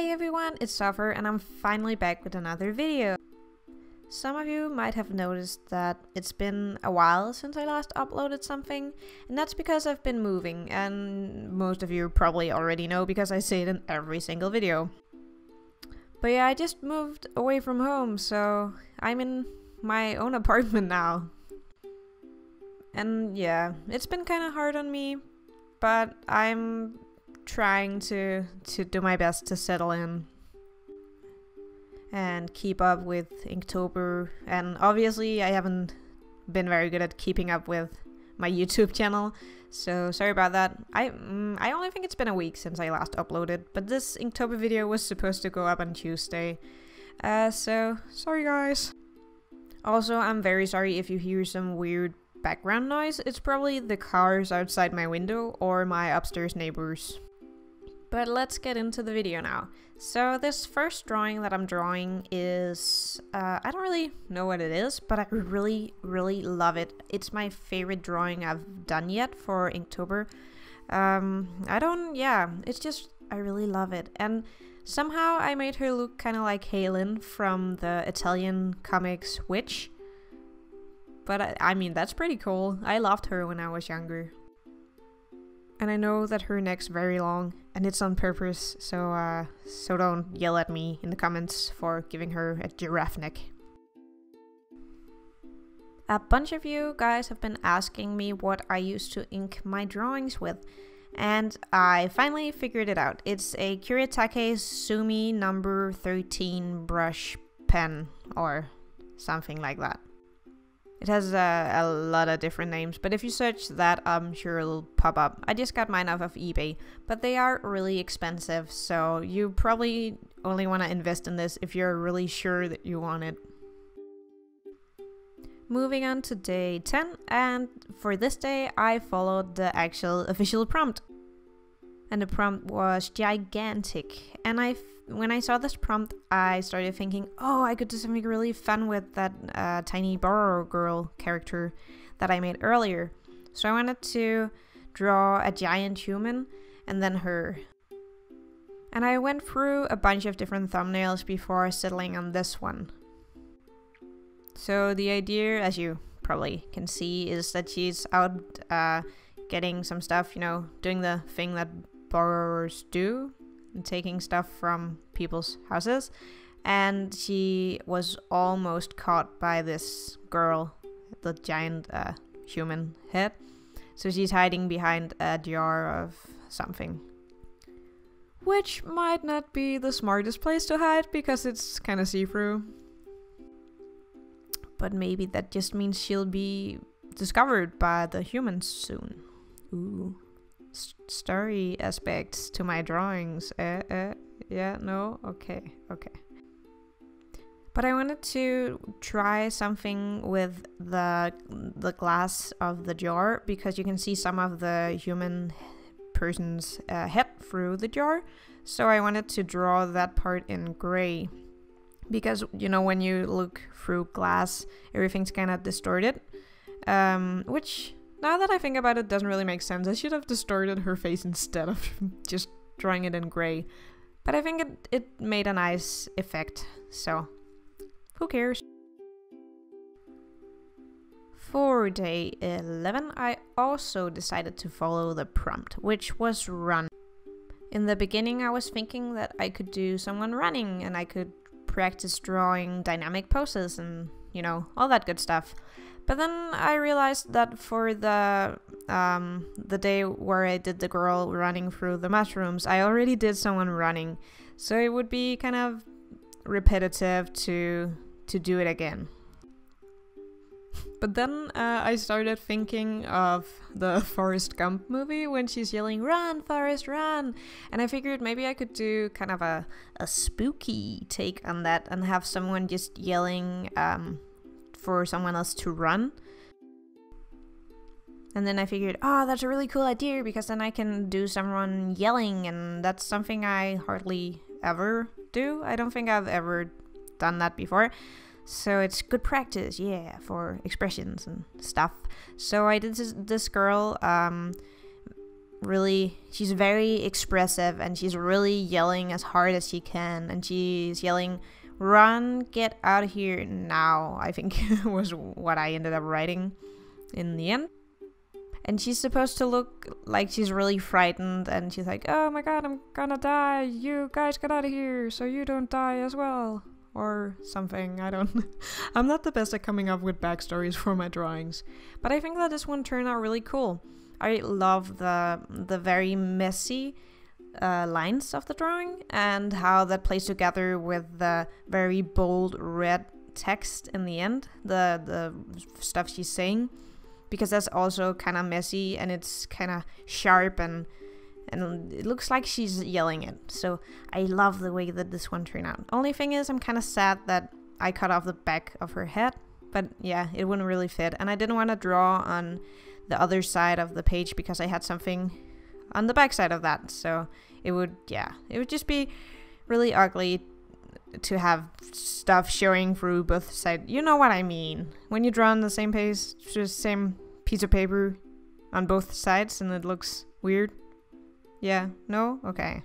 Hey everyone, it's Suffer and I'm finally back with another video. Some of you might have noticed that it's been a while since I last uploaded something, and that's because I've been moving, and most of you probably already know because I say it in every single video. But yeah, I just moved away from home, so I'm in my own apartment now. And yeah, it's been kind of hard on me, but I'm trying to do my best to settle in and keep up with Inktober, and obviously I haven't been very good at keeping up with my YouTube channel, so sorry about that. I only think it's been a week since I last uploaded, but this Inktober video was supposed to go up on Tuesday, so sorry guys. Also, I'm very sorry if you hear some weird background noise. It's probably the cars outside my window or my upstairs neighbors. But let's get into the video now. So this first drawing that I'm drawing is, I don't really know what it is, but I really love it. It's my favorite drawing I've done yet for Inktober. It's just, I really love it. And somehow I made her look kind of like Helen from the Italian comics Witch. But I mean, that's pretty cool. I loved her when I was younger. And I know that her neck's very long, and it's on purpose, so don't yell at me in the comments for giving her a giraffe neck. A bunch of you guys have been asking me what I used to ink my drawings with, and I finally figured it out. It's a Kuretake Sumi number 13 brush pen, or something like that. It has a lot of different names, but if you search that, I'm sure it'll pop up. I just got mine off of eBay, but they are really expensive, so you probably only want to invest in this if you're really sure that you want it. Moving on to day 10, and for this day I followed the actual official prompt. And the prompt was gigantic, and when I saw this prompt, I started thinking, oh, I could do something really fun with that tiny Borrow Girl character that I made earlier. So I wanted to draw a giant human and then her. And I went through a bunch of different thumbnails before settling on this one. So the idea, as you probably can see, is that she's out getting some stuff, you know, doing the thing that borrowers do, and taking stuff from people's houses, and she was almost caught by this girl, the giant human head, so she's hiding behind a jar of something, which might not be the smartest place to hide because it's kind of see-through, but maybe that just means she'll be discovered by the humans soon. Ooh. Story aspects to my drawings. Yeah, no? Okay. But I wanted to try something with the glass of the jar, because you can see some of the human person's head through the jar. So I wanted to draw that part in gray, because, you know, when you look through glass, everything's kind of distorted, which, now that I think about it, doesn't really make sense. I should have distorted her face instead of just drawing it in gray. But I think it made a nice effect, so who cares? For day 11, I also decided to follow the prompt, which was run. In the beginning, I was thinking that I could do someone running, and I could practice drawing dynamic poses and, you know, all that good stuff. But then I realized that for the day where I did the girl running through the mushrooms, I already did someone running, so it would be kind of repetitive to do it again. But then I started thinking of the Forrest Gump movie when she's yelling, "Run, Forrest, run!" And I figured maybe I could do kind of a spooky take on that and have someone just yelling for someone else to run. And then I figured, oh, that's a really cool idea, because then I can do someone yelling, and that's something I hardly ever do. I don't think I've ever done that before. So it's good practice, yeah, for expressions and stuff. So I did this girl she's very expressive, and she's really yelling as hard as she can, and she's yelling, "Run, get out of here now," I think was what I ended up writing in the end. And she's supposed to look like she's really frightened, and she's like, "Oh my god, I'm gonna die. You guys get out of here so you don't die as well." Or something, I don't... I'm not the best at coming up with backstories for my drawings. But I think that this one turned out really cool. I love the very messy lines of the drawing, and how that plays together with the very bold red text in the end, the stuff she's saying. Because that's also kind of messy, and it's kind of sharp, and it looks like she's yelling it. So I love the way that this one turned out. Only thing is, I'm kind of sad that I cut off the back of her head. But yeah, it wouldn't really fit. And I didn't want to draw on the other side of the page because I had something on the back side of that. So it would just be really ugly to have stuff showing through both sides. You know what I mean? When you draw on the same page, just same piece of paper on both sides, and it looks weird. Yeah? No? Okay.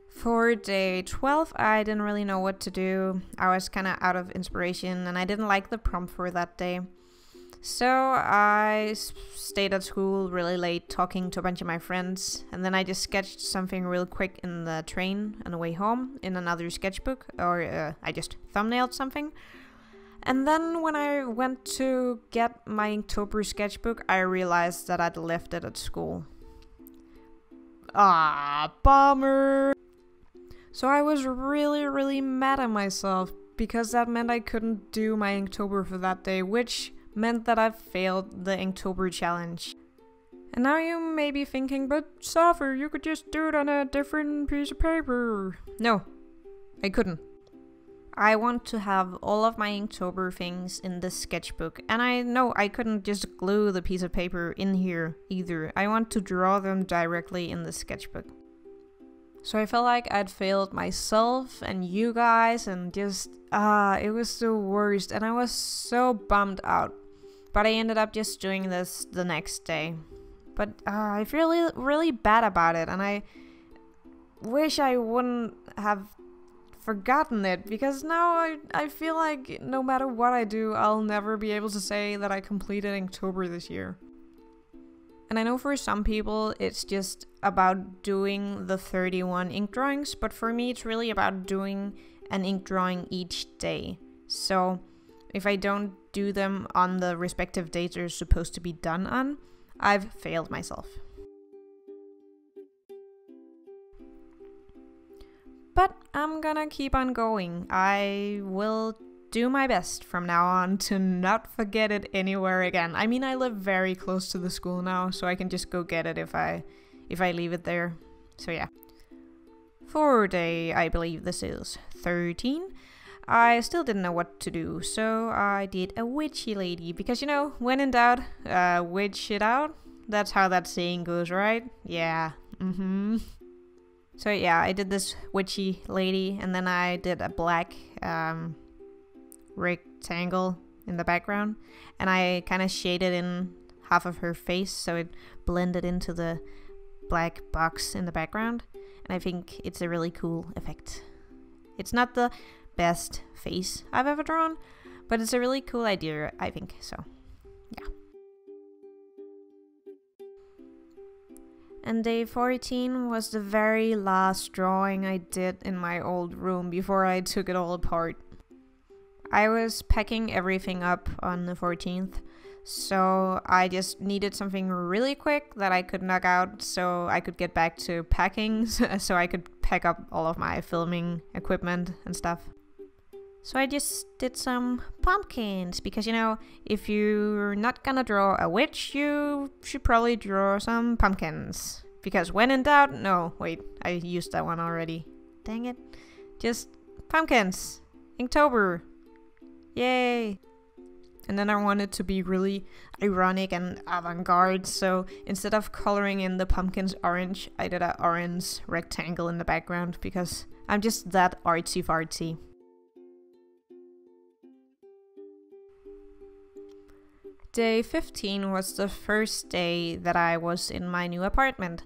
For day 12, I didn't really know what to do. I was kind of out of inspiration, and I didn't like the prompt for that day. So I stayed at school really late talking to a bunch of my friends, and then I just sketched something real quick in the train on the way home in another sketchbook, or I just thumbnailed something. And then when I went to get my Inktober sketchbook, I realized that I'd left it at school. Ah, bummer! So I was really mad at myself, because that meant I couldn't do my Inktober for that day, which meant that I failed the Inktober challenge. And now you may be thinking, but Safir, you could just do it on a different piece of paper. No, I couldn't. I want to have all of my Inktober things in this sketchbook, and I know I couldn't just glue the piece of paper in here either. I want to draw them directly in the sketchbook. So I felt like I'd failed myself and you guys, and just, it was the worst, and I was so bummed out. But I ended up just doing this the next day. But I feel really bad about it, and I wish I wouldn't have forgotten it, because now I feel like no matter what I do, I'll never be able to say that I completed Inktober this year. And I know for some people it's just about doing the 31 ink drawings, but for me it's really about doing an ink drawing each day. So if I don't do them on the respective dates they're supposed to be done on, I've failed myself. But I'm gonna keep on going. I will do my best from now on to not forget it anywhere again. I mean, I live very close to the school now, so I can just go get it if I leave it there. So yeah. For day, I believe this is 13, I still didn't know what to do, so I did a witchy lady, because you know, when in doubt, witch it out. That's how that saying goes, right? Yeah. So yeah, I did this witchy lady, and then I did a black rectangle in the background, and I kind of shaded in half of her face so it blended into the black box in the background, and I think it's a really cool effect. It's not the best face I've ever drawn, but it's a really cool idea, I think, so yeah. And day 14 was the very last drawing I did in my old room before I took it all apart. I was packing everything up on the 14th, so I just needed something really quick that I could knock out so I could get back to packing, so I could pack up all of my filming equipment and stuff. So I just did some pumpkins, because you know, if you're not gonna draw a witch, you should probably draw some pumpkins. Because when in doubt, no, wait, I used that one already. Dang it. Just pumpkins. Inktober. Yay! And then I wanted to be really ironic and avant-garde, so instead of coloring in the pumpkins orange, I did an orange rectangle in the background, because I'm just that artsy-fartsy. Day 15 was the first day that I was in my new apartment.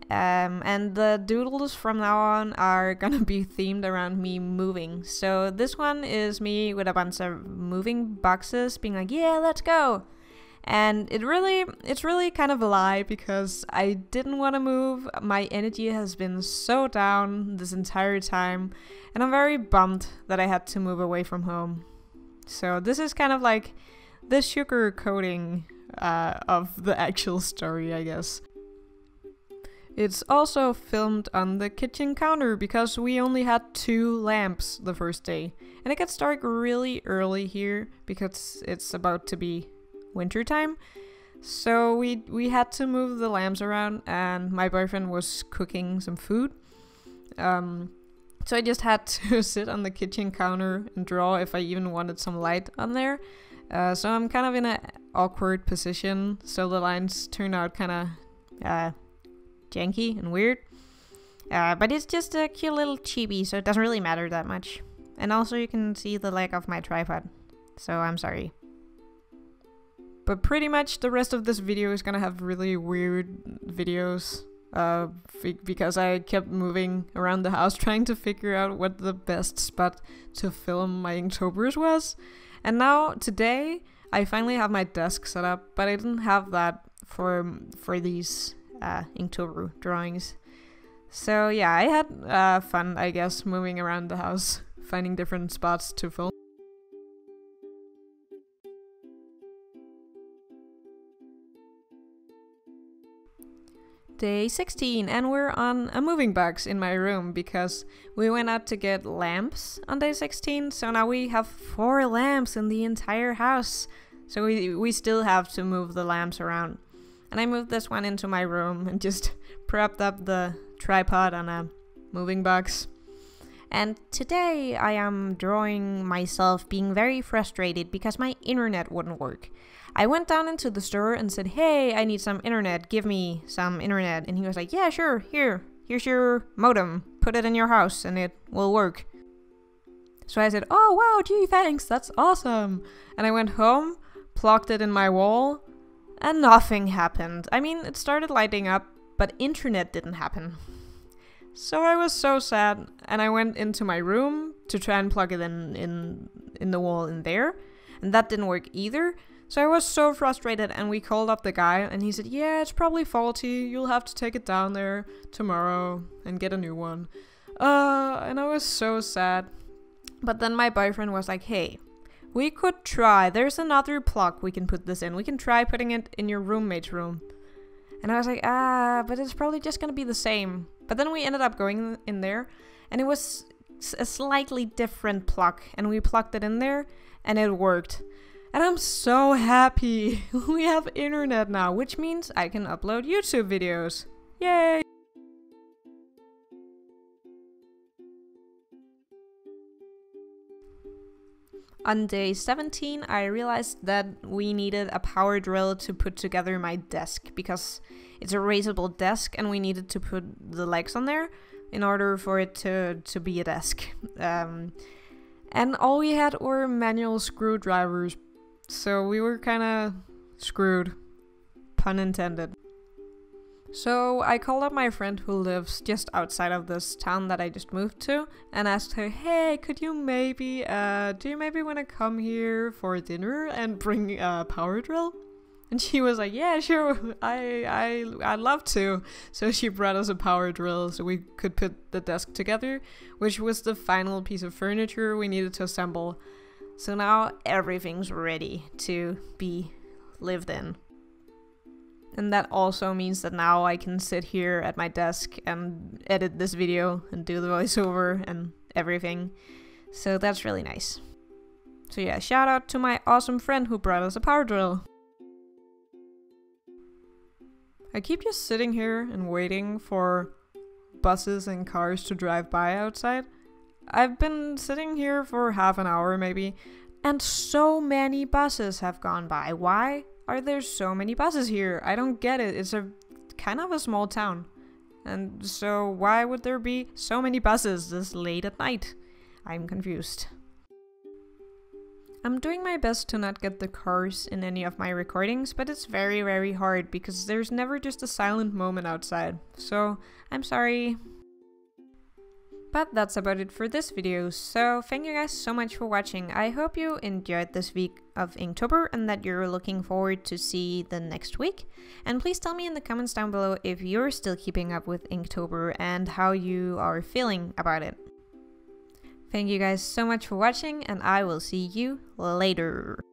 And the doodles from now on are gonna be themed around me moving. So this one is me with a bunch of moving boxes being like, yeah, let's go. And it's really kind of a lie because I didn't want to move. My energy has been so down this entire time, and I'm very bummed that I had to move away from home. So this is kind of like the sugar coating of the actual story, I guess. It's also filmed on the kitchen counter because we only had 2 lamps the first day. And it gets dark really early here because it's about to be wintertime. So we had to move the lamps around, and my boyfriend was cooking some food. So I just had to sit on the kitchen counter and draw if I even wanted some light on there. So I'm kind of in an awkward position, so the lines turned out kind of janky and weird. But it's just a cute little chibi, so it doesn't really matter that much. And also you can see the leg of my tripod, so I'm sorry. But pretty much the rest of this video is gonna have really weird videos. Because I kept moving around the house trying to figure out what the best spot to film my Inktober's was. And now, today, I finally have my desk set up, but I didn't have that for these Inktober drawings. So yeah, I had fun, I guess, moving around the house, finding different spots to film. Day 16, and we're on a moving box in my room because we went out to get lamps on day 16, so now we have 4 lamps in the entire house. So we still have to move the lamps around. And I moved this one into my room and just propped up the tripod on a moving box. And today I am drawing myself being very frustrated because my internet wouldn't work. I went down into the store and said, hey, I need some internet, give me some internet. And he was like, yeah, sure, here's your modem, put it in your house and it will work. So I said, oh wow, gee, thanks, that's awesome. And I went home, plugged it in my wall, and nothing happened. I mean, it started lighting up, but internet didn't happen. So I was so sad, and I went into my room to try and plug it in the wall in there, and that didn't work either. So I was so frustrated, and we called up the guy, and he said, yeah, it's probably faulty, you'll have to take it down there tomorrow and get a new one. And I was so sad. But then my boyfriend was like, hey, we could try, there's another plug we can put this in, we can try putting it in your roommate's room. And I was like, but it's probably just gonna be the same. But then we ended up going in there, and it was a slightly different plug, and we plugged it in there, and it worked. And I'm so happy. We have internet now, which means I can upload YouTube videos. Yay! On day 17, I realized that we needed a power drill to put together my desk because it's a raisable desk and we needed to put the legs on there in order for it to be a desk. And all we had were manual screwdrivers. So we were kind of screwed, pun intended. So I called up my friend who lives just outside of this town that I just moved to and asked her, hey, could you maybe, do you maybe want to come here for dinner and bring a power drill? And she was like, yeah, sure, I'd love to. So she brought us a power drill so we could put the desk together, which was the final piece of furniture we needed to assemble. So now everything's ready to be lived in. And that also means that now I can sit here at my desk and edit this video and do the voiceover and everything. So that's really nice. So yeah, shout out to my awesome friend who brought us a power drill. I keep just sitting here and waiting for buses and cars to drive by outside. I've been sitting here for half an hour maybe, and so many buses have gone by. Why are there so many buses here? I don't get it. It's a kind of a small town. And so why would there be so many buses this late at night? I'm confused. I'm doing my best to not get the cars in any of my recordings, but it's very, very hard because there's never just a silent moment outside. So, I'm sorry. But that's about it for this video, so thank you guys so much for watching. I hope you enjoyed this week of Inktober and that you're looking forward to see the next week. And please tell me in the comments down below if you're still keeping up with Inktober and how you are feeling about it. Thank you guys so much for watching, and I will see you later.